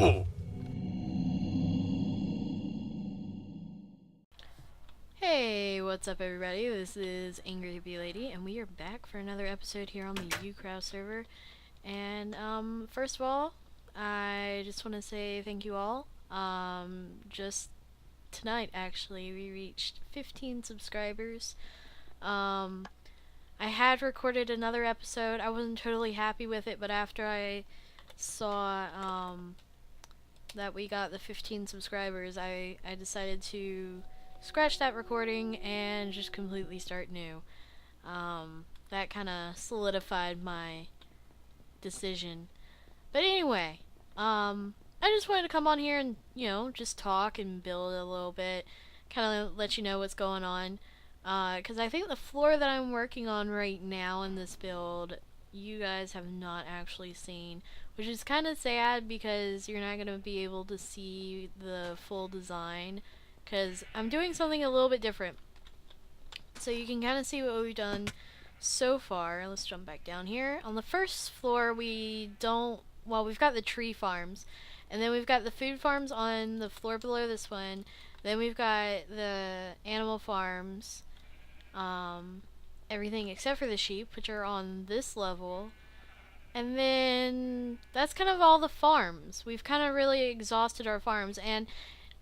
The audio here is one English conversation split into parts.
Hey, what's up everybody? This is angryhippielady, and we are back for another episode here on the YouCraft server. And first of all, I just want to say thank you all. Just tonight actually, we reached 15 subscribers. I had recorded another episode. I wasn't totally happy with it, but after I saw that we got the 15 subscribers, I decided to scratch that recording and just completely start new. That kind of solidified my decision. But anyway, I just wanted to come on here and, just talk and build a little bit, kind of let you know what's going on. Because I think the floor that I'm working on right now in this build, you guys have not actually seen, which is kind of sad because you're not going to be able to see the full design, because I'm doing something a little bit different. So you can kind of see what we've done so far. Let's jump back down here. On the first floor, we've got the tree farms, and then we've got the food farms on the floor below this one. Then we've got the animal farms, everything except for the sheep, which are on this level. And then that's kind of all the farms. We've kind of really exhausted our farms, and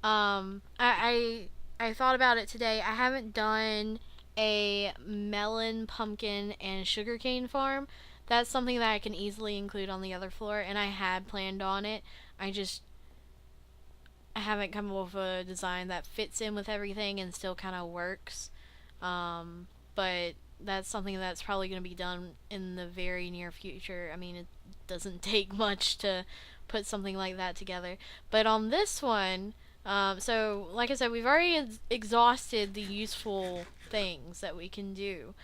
I thought about it today. I haven't done a melon, pumpkin, and sugarcane farm. That's something that I can easily include on the other floor, and I had planned on it. I haven't come up with a design that fits in with everything and still kind of works. But that's something that's probably going to be done in the very near future. I mean, it doesn't take much to put something like that together. But on this one, so like I said, we've already exhausted the useful things that we can do.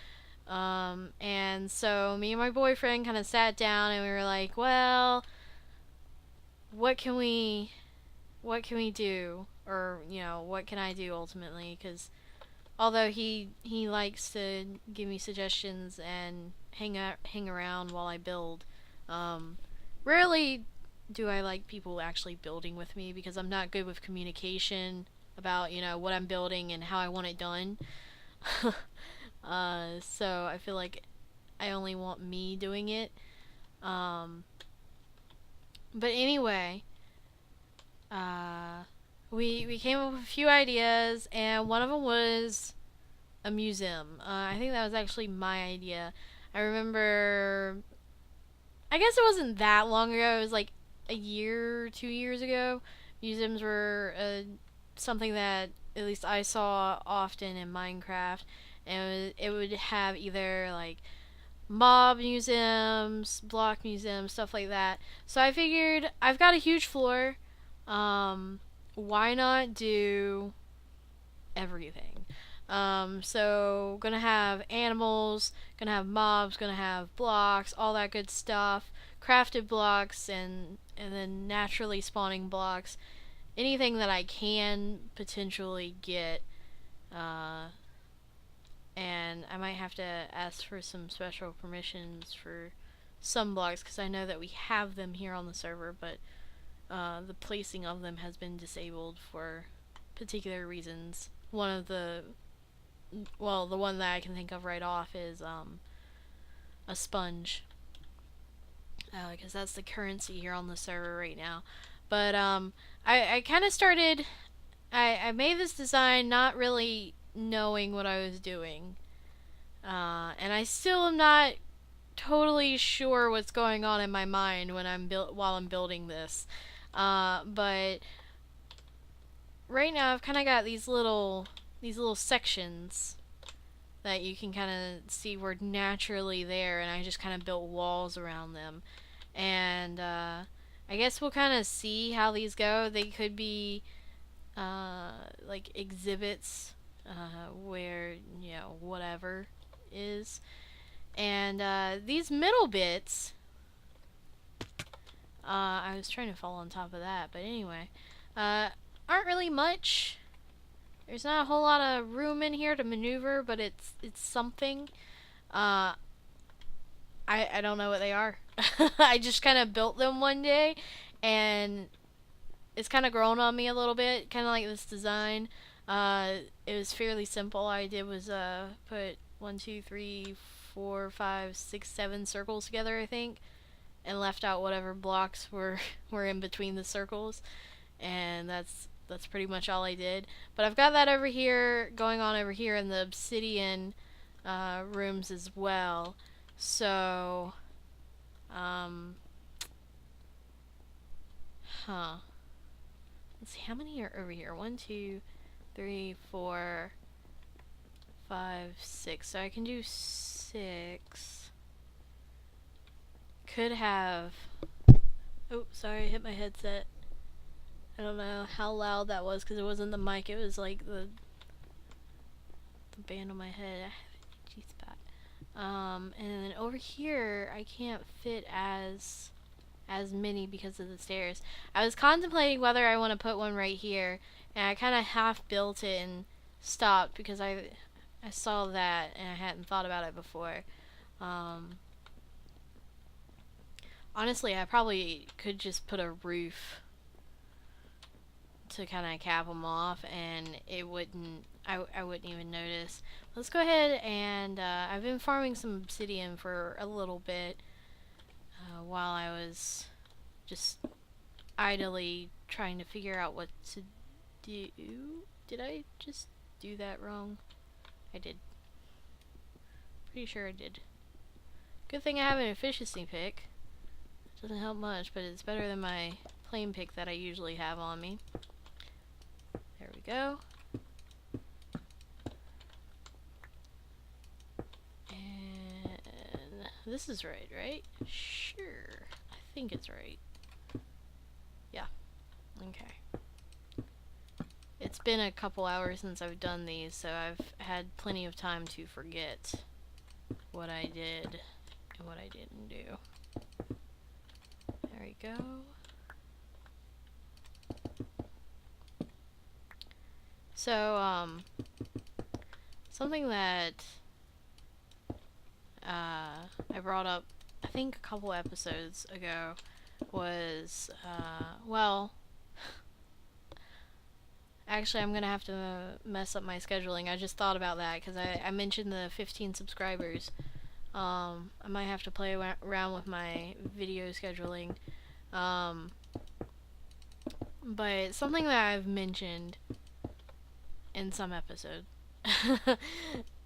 And so me and my boyfriend kind of sat down and we were like, well, what can we do? Or, what can I do ultimately? Because although he likes to give me suggestions and hang around while I build, rarely do I like people actually building with me, because I'm not good with communication about, what I'm building and how I want it done. So I feel like I only want me doing it. But anyway, we came up with a few ideas, and one of them was a museum. I think that was actually my idea. I remember, I guess it wasn't that long ago, it was like a year, 2 years ago. Museums were something that at least I saw often in Minecraft, and it would have either like mob museums, block museums, stuff like that. So I figured, I've got a huge floor, why not do everything? So gonna have animals, gonna have mobs, gonna have blocks, all that good stuff, crafted blocks, and then naturally spawning blocks, anything that I can potentially get. And I might have to ask for some special permissions for some blocks, because I know that we have them here on the server, but the placing of them has been disabled for particular reasons. The one that I can think of right off is a sponge, because that's the currency here on the server right now. But I kind of started, I made this design not really knowing what I was doing, and I still am not totally sure what's going on in my mind when while I'm building this. But right now I've kind of got these little sections that you can kind of see were naturally there, and I just kind of built walls around them. And I guess we'll kind of see how these go. They could be like exhibits, where whatever is. And these middle bits, I was trying to fall on top of that, but anyway, aren't really much. There's not a whole lot of room in here to maneuver, but it's something. I don't know what they are. I just kind of built them one day, and it's kind of grown on me a little bit, kind of like this design. It was fairly simple. All I did was put 1, 2, 3, 4, 5, 6, 7 circles together, I think, and left out whatever blocks were were in between the circles, and that's pretty much all I did. But I've got that over here, going on over here in the obsidian rooms as well. So, um, huh. Let's see, how many are over here? 1, 2, 3, 4, 5, 6. So I can do 6. Could have. Oh, sorry, I hit my headset. I don't know how loud that was because it wasn't the mic. It was like the band on my head. I have an itchy spot. And then over here, I can't fit as many because of the stairs. I was contemplating whether I want to put one right here, and I kind of half built it and stopped because I saw that and I hadn't thought about it before. Honestly, I probably could just put a roof to kind of cap them off, and it wouldn't. I wouldn't even notice. Let's go ahead and I've been farming some obsidian for a little bit while I was just idly trying to figure out what to do. Did I just do that wrong? I did. Pretty sure I did. Good thing I have an efficiency pick. Doesn't help much, but it's better than my plain pick that I usually have on me. There we go. And this is right? Sure. I think it's right. Yeah. Okay. It's been a couple hours since I've done these, so I've had plenty of time to forget what I did and what I didn't do. There we go. So, something that I brought up, I think a couple episodes ago, was, well, actually I'm gonna have to mess up my scheduling. I just thought about that because I mentioned the 15 subscribers. I might have to play around with my video scheduling. But something that I've mentioned in some episode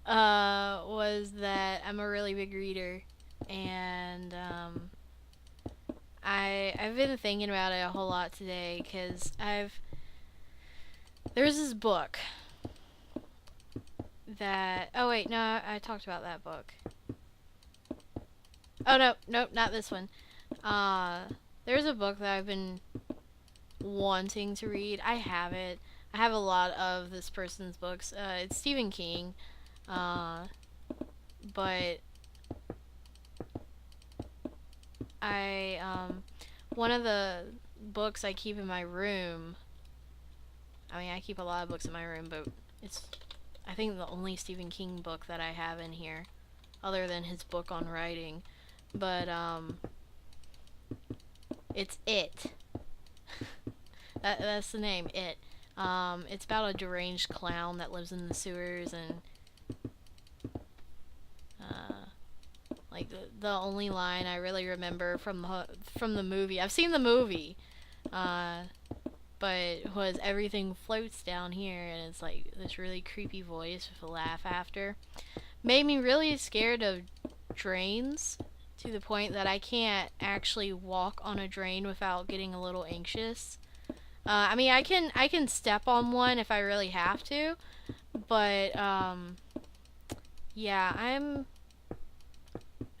was that I'm a really big reader, and I've been thinking about it a whole lot today because there's this book that, oh wait, no, I talked about that book. Oh no, nope, not this one. There's a book that I've been wanting to read. I have it. I have a lot of this person's books. It's Stephen King. But one of the books I keep in my room, I mean, I keep a lot of books in my room, but it's, I think, the only Stephen King book that I have in here, other than his book on writing. But, it's It. That's the name, It. It's about a deranged clown that lives in the sewers, and like the only line I really remember from the movie, I've seen the movie, but was everything floats down here, and it's like this really creepy voice with a laugh after. Made me really scared of drains to the point that I can't actually walk on a drain without getting a little anxious. I mean, I can step on one if I really have to, but yeah,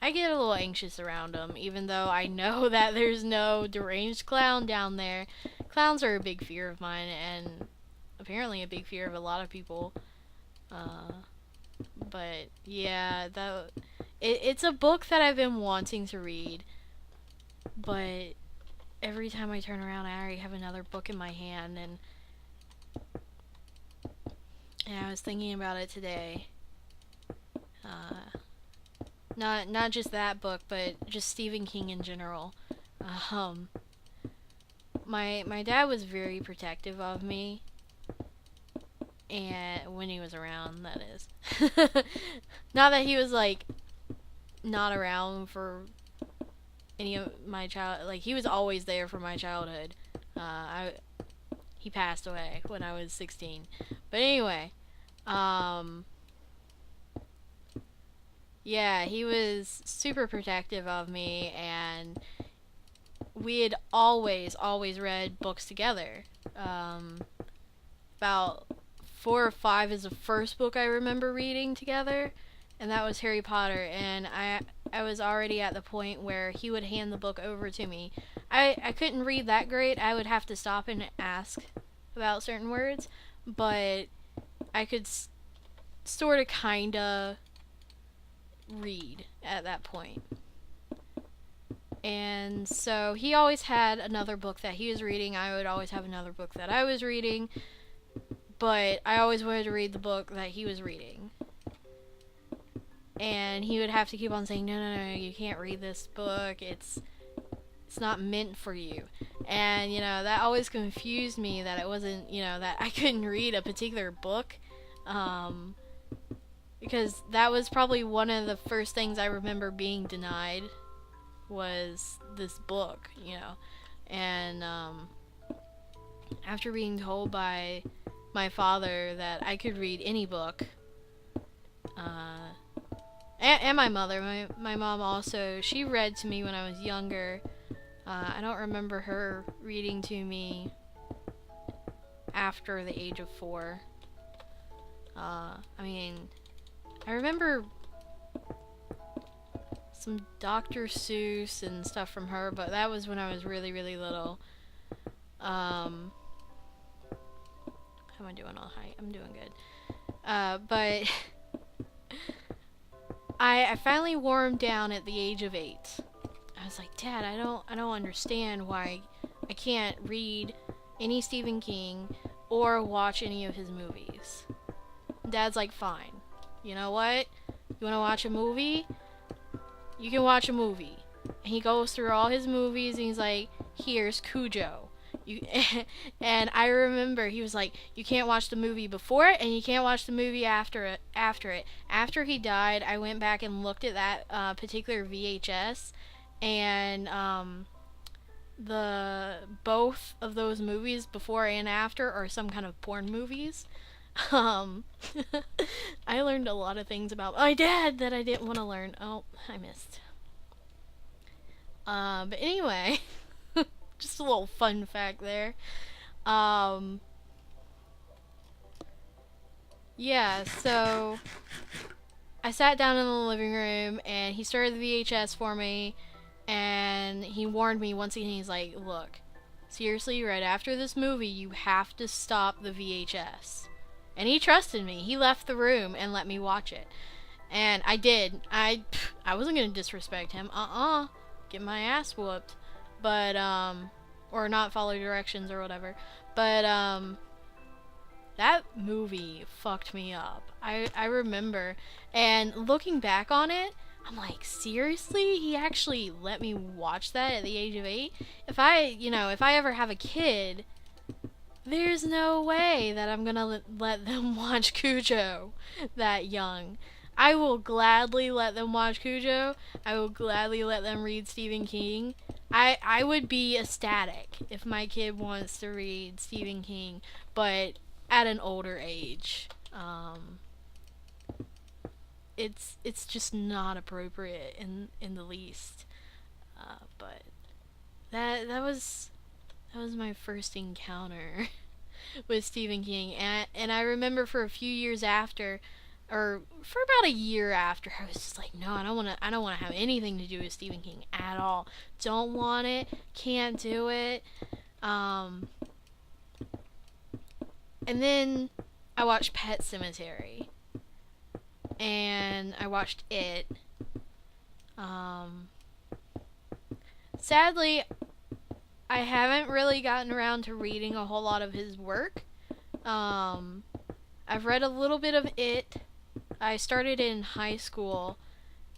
I get a little anxious around them, even though I know that there's no deranged clown down there. Clowns are a big fear of mine, and apparently a big fear of a lot of people. But yeah, it's a book that I've been wanting to read, but every time I turn around, I already have another book in my hand, and I was thinking about it today. Not just that book, but just Stephen King in general. my dad was very protective of me, and when he was around, that is. Not that he was like not around for any of my child, like he was always there for my childhood. He passed away when I was 16. But anyway, yeah, he was super protective of me, and we had always read books together. About 4 or 5 is the first book I remember reading together, and that was Harry Potter. And I was already at the point where he would hand the book over to me. I couldn't read that great. I would have to stop and ask about certain words, but I could sort of kind of read at that point. And so he always had another book that he was reading. I would always have another book that I was reading, but I always wanted to read the book that he was reading. And he would have to keep on saying, no, you can't read this book. It's not meant for you. And, that always confused me, that it wasn't, that I couldn't read a particular book. Because that was probably one of the first things I remember being denied, was this book, And, after being told by my father that I could read any book, and my mother, my mom also, she read to me when I was younger. I don't remember her reading to me after the age of 4. I remember some Dr. Seuss and stuff from her, but that was when I was really, really little. How am I doing on height? I'm doing good. But I finally warmed down at the age of 8. I was like, Dad, I don't understand why I can't read any Stephen King or watch any of his movies. Dad's like, fine. You know what? You want to watch a movie? You can watch a movie. And he goes through all his movies and he's like, here's Cujo. And I remember he was like, you can't watch the movie before it and you can't watch the movie after it. After he died, I went back and looked at that particular VHS, and the both of those movies, before and after, are some kind of porn movies. I learned a lot of things about my dad that I didn't want to learn. Oh, I missed. But anyway, just a little fun fact there. Yeah, so I sat down in the living room and he started the VHS for me, and he warned me once again. He's like, look, seriously, right after this movie, you have to stop the VHS. And he trusted me. He left the room and let me watch it. And I did. I wasn't going to disrespect him. Get my ass whooped. But, or not follow directions or whatever. But, that movie fucked me up. I remember. And looking back on it, I'm like, seriously? He actually let me watch that at the age of 8? If I ever have a kid, there's no way that I'm gonna let them watch Cujo that young. I will gladly let them watch Cujo. I will gladly let them read Stephen King. I would be ecstatic if my kid wants to read Stephen King, but at an older age. It's just not appropriate in the least. But that was my first encounter with Stephen King, and I remember for a few years after, or for about a year after, I was just like, no, I don't want to have anything to do with Stephen King at all. Don't want it, can't do it. And then I watched Pet Sematary, and I watched it. Sadly, I haven't really gotten around to reading a whole lot of his work. I've read a little bit of it. I started in high school,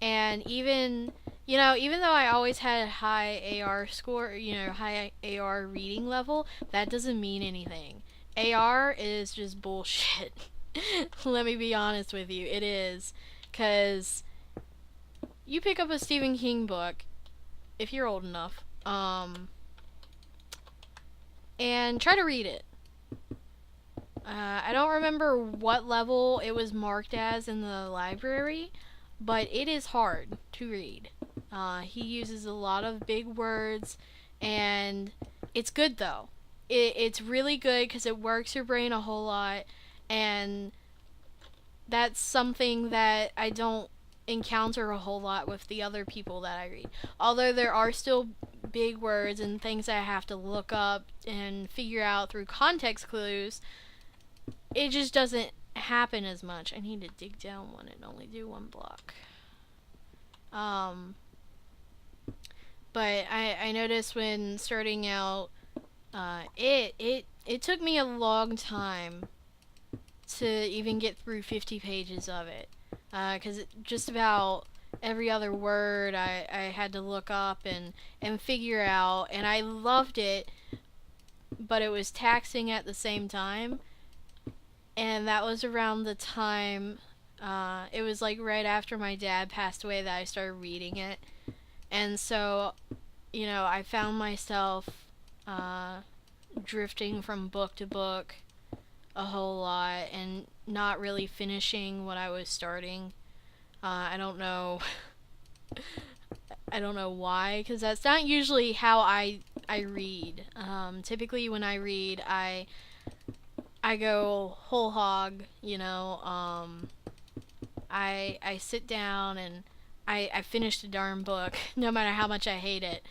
And even though I always had a high AR score, high AR reading level, that doesn't mean anything. AR is just bullshit. Let me be honest with you. It is. Because you pick up a Stephen King book, if you're old enough, and try to read it. I don't remember what level it was marked as in the library, but it is hard to read. He uses a lot of big words, and it's good though. It's really good because it works your brain a whole lot, and that's something that I don't encounter a whole lot with the other people that I read. Although there are still big words and things that I have to look up and figure out through context clues, it just doesn't happen as much. I need to dig down one and only do one block. But I noticed when starting out, it took me a long time to even get through 50 pages of it, because just about every other word I had to look up and figure out, and I loved it, but it was taxing at the same time. And that was around the time, it was like right after my dad passed away that I started reading it. And so, I found myself drifting from book to book a whole lot and not really finishing what I was starting. I don't know. I don't know why, because that's not usually how I read. Typically, when I read, I go whole hog. I sit down and I finish the darn book, no matter how much I hate it.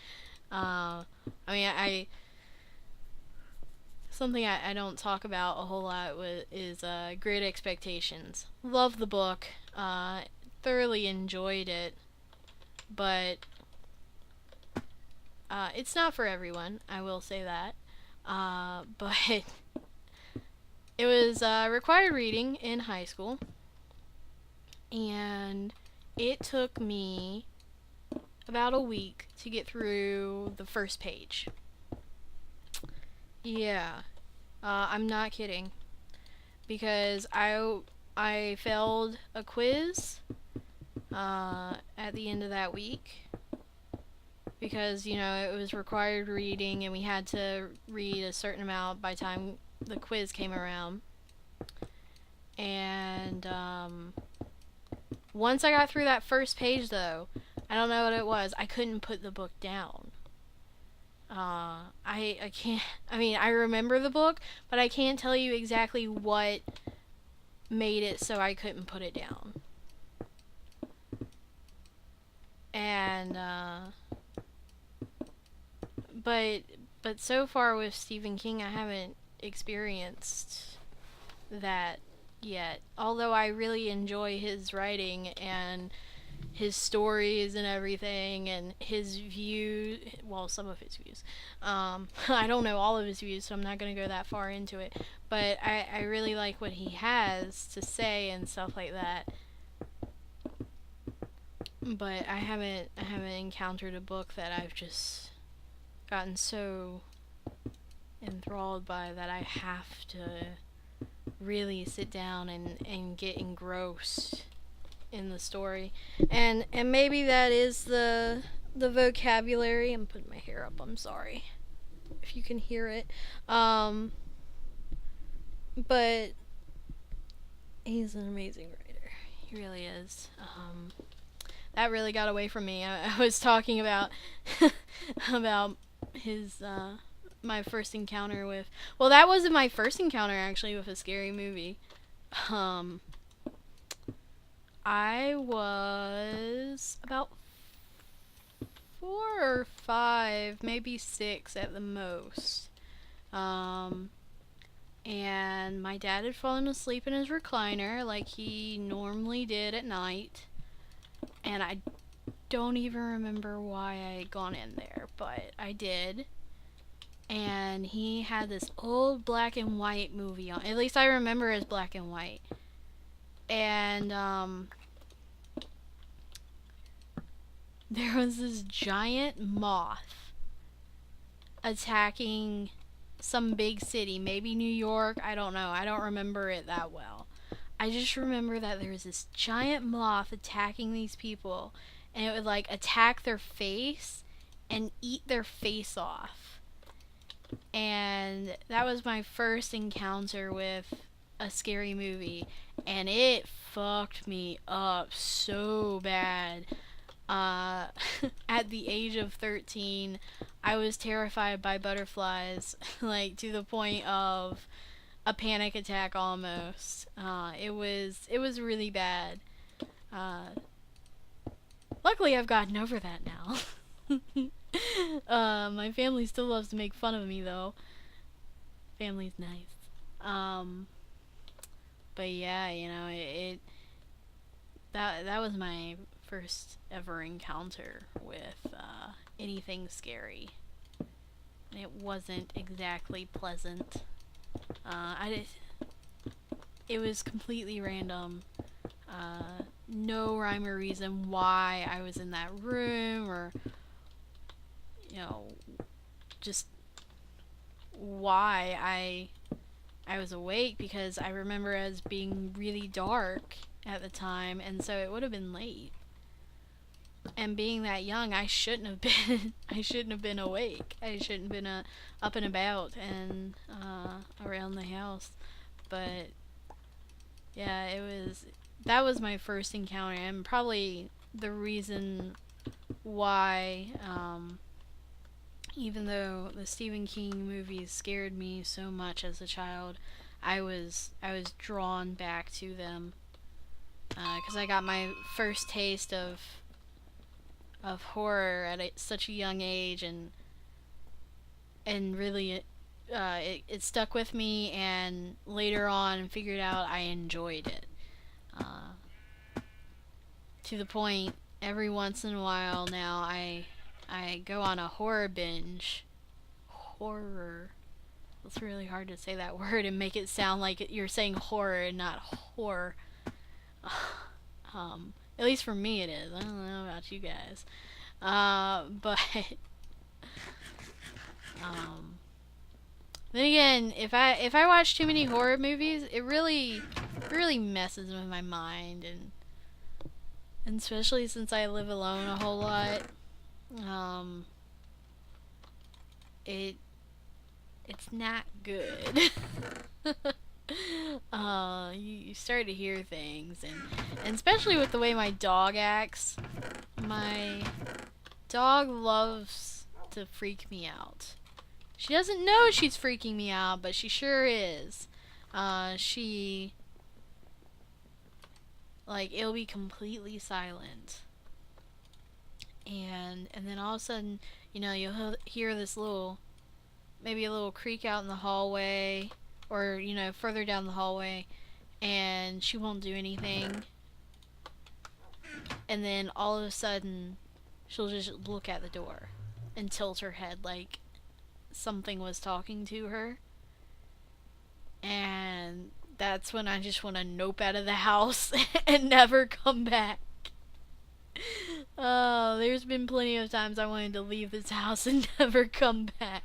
Something I don't talk about a whole lot is Great Expectations. Love the book, thoroughly enjoyed it, but it's not for everyone, I will say that. But it was required reading in high school, and it took me about a week to get through the first page. Yeah, I'm not kidding, because I failed a quiz at the end of that week, because it was required reading and we had to read a certain amount by the time the quiz came around. And once I got through that first page, though, I don't know what it was, I couldn't put the book down. I can't. I remember the book, but I can't tell you exactly what made it so I couldn't put it down. And but so far with Stephen King, I haven't experienced that yet. Although I really enjoy his writing and his stories and everything, and his view, well, some of his views. I don't know all of his views, so I'm not going to go that far into it. But I really like what he has to say and stuff like that. But I haven't encountered a book that I've just gotten so enthralled by that I have to really sit down and get engrossed in the story. And maybe that is the vocabulary. I'm putting my hair up, I'm sorry if you can hear it. But he's an amazing writer. He really is. That really got away from me. I was talking about about his my first encounter with, well, that wasn't my first encounter actually with a scary movie. I was about 4 or 5, maybe 6 at the most. And my dad had fallen asleep in his recliner like he normally did at night. And I don't even remember why I had gone in there, but I did. And he had this old black and white movie on. At least I remember it as black and white. And there was this giant moth attacking some big city, maybe New York, I don't know. I don't remember it that well. I just remember that there was this giant moth attacking these people, and it would like attack their face and eat their face off. And that was my first encounter with a scary movie, and it fucked me up so bad. At the age of 13, I was terrified by butterflies, like to the point of a panic attack almost. It was really bad. Uh, Luckily, I've gotten over that now. My family still loves to make fun of me though. Family's nice. Um, but yeah, that was my first ever encounter with anything scary. It wasn't exactly pleasant. It was completely random. No rhyme or reason why I was in that room, or just why I was awake, because I remember as being really dark at the time, and so it would have been late. And being that young, I shouldn't have been I shouldn't have been awake. I shouldn't have been up and about and around the house. But yeah, that was my first encounter, and probably the reason why, even though the Stephen King movies scared me so much as a child, I was drawn back to them, because I got my first taste of horror at such a young age, and really it stuck with me, and later on figured out I enjoyed it, to the point every once in a while now I go on a horror binge. Horror. It's really hard to say that word and make it sound like you're saying horror and not horror. At least for me it is. I don't know about you guys. But then again, if I watch too many horror movies, it really messes with my mind, and especially since I live alone a whole lot, it's not good. You start to hear things, and especially with the way my dog acts. My dog loves to freak me out. She doesn't know she's freaking me out, but she sure is. She, like, it'll be completely silent, and then all of a sudden, you'll hear this maybe a little creak out in the hallway, or further down the hallway, and she won't do anything, and then all of a sudden she'll just look at the door and tilt her head like something was talking to her, and that's when I just want to nope out of the house and never come back. Oh, there's been plenty of times I wanted to leave this house and never come back.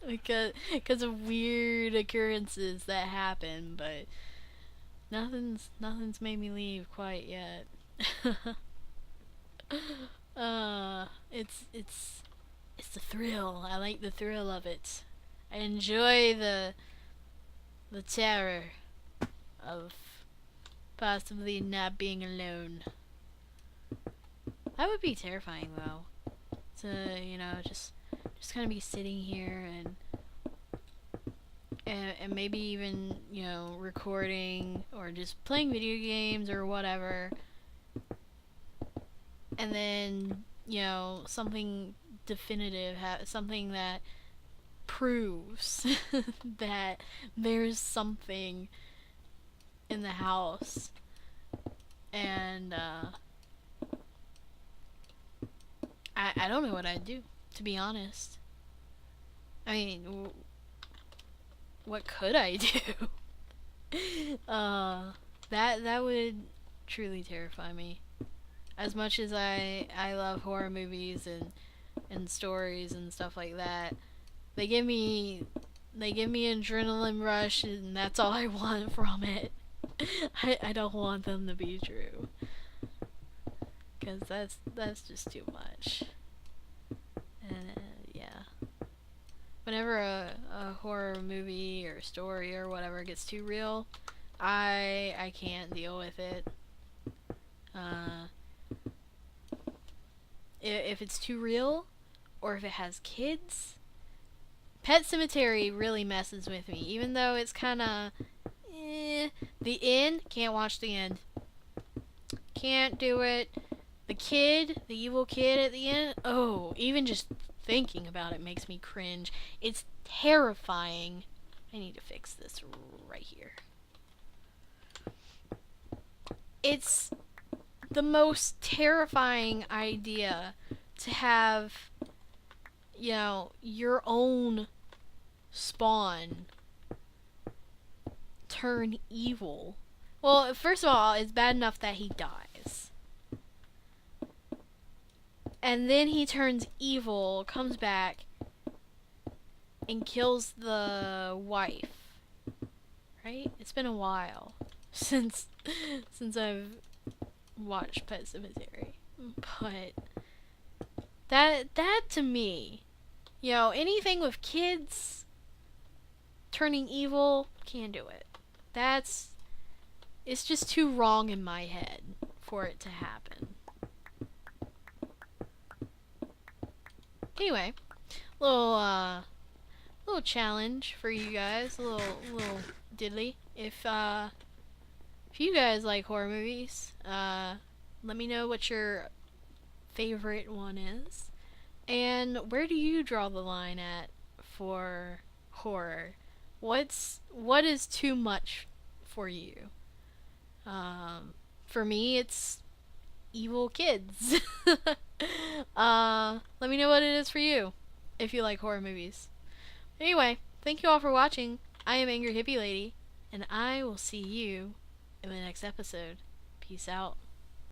because of weird occurrences that happen, but nothing's made me leave quite yet. It's the thrill. I like the thrill of it. I enjoy the terror of possibly not being alone. That would be terrifying though. To just kind of be sitting here and maybe even recording or just playing video games or whatever, and then something definitive, something that proves that there's something in the house, and I don't know what I'd do, to be honest. I mean, what could I do? That would truly terrify me. as much as I love horror movies and stories and stuff like that, they give me adrenaline rush, and that's all I want from it. I don't want them to be true, because that's just too much. And yeah, whenever a horror movie or story or whatever gets too real, I can't deal with it. Uh, if it's too real, or if it has kids, Pet Cemetery really messes with me. Even though it's kind of, the end, can't watch the end. Can't do it. The kid, the evil kid at the end, oh, even just thinking about it makes me cringe. It's terrifying. I need to fix this right here. It's the most terrifying idea to have, you know, your own spawn turn evil. Well, first of all, it's bad enough that he dies. And then he turns evil, comes back, and kills the wife. Right? It's been a while since I've watched Pet Cemetery. But that to me, you know, anything with kids turning evil, can't do it. It's just too wrong in my head for it to happen. Anyway, little challenge for you guys, a little diddly. If you guys like horror movies, let me know what your favorite one is, and where do you draw the line at for horror? What is too much for you? For me, it's evil kids. Let me know what it is for you, if you like horror movies. Anyway, thank you all for watching. I am Angry Hippie Lady, and I will see you in the next episode. Peace out.